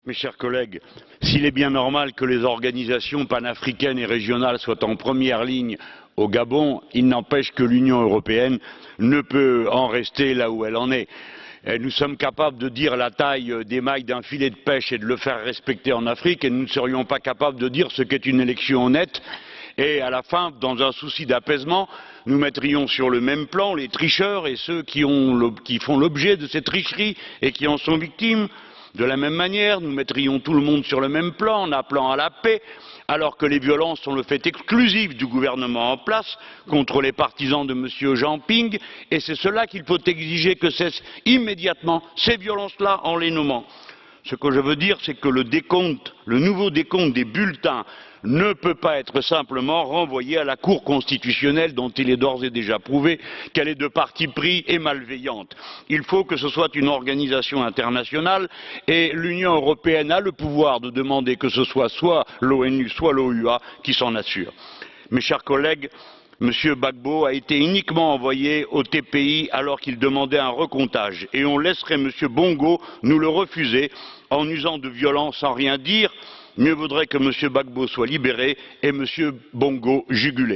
Mes chers collègues, s'il est bien normal que les organisations panafricaines et régionales soient en première ligne au Gabon, il n'empêche que l'Union européenne ne peut en rester là où elle en est. Nous sommes capables de dire la taille des mailles d'un filet de pêche et de le faire respecter en Afrique, et nous ne serions pas capables de dire ce qu'est une élection honnête. Et à la fin, dans un souci d'apaisement, nous mettrions sur le même plan les tricheurs et ceux qui font l'objet de ces tricheries et qui en sont victimes. De la même manière, nous mettrions tout le monde sur le même plan en appelant à la paix, alors que les violences sont le fait exclusif du gouvernement en place contre les partisans de M. Jean-Ping, et c'est cela qu'il faut exiger que cessent immédiatement, ces violences-là, en les nommant. Ce que je veux dire, c'est que le nouveau décompte des bulletins ne peut pas être simplement renvoyé à la Cour constitutionnelle dont il est d'ores et déjà prouvé qu'elle est de parti pris et malveillante. Il faut que ce soit une organisation internationale et l'Union européenne a le pouvoir de demander que ce soit l'ONU, soit l'OUA qui s'en assure. Mes chers collègues, M. Gbagbo a été uniquement envoyé au TPI alors qu'il demandait un recomptage et on laisserait M. Bongo nous le refuser en usant de violence sans rien dire. Mieux vaudrait que M. Gbagbo soit libéré et M. Bongo jugulé.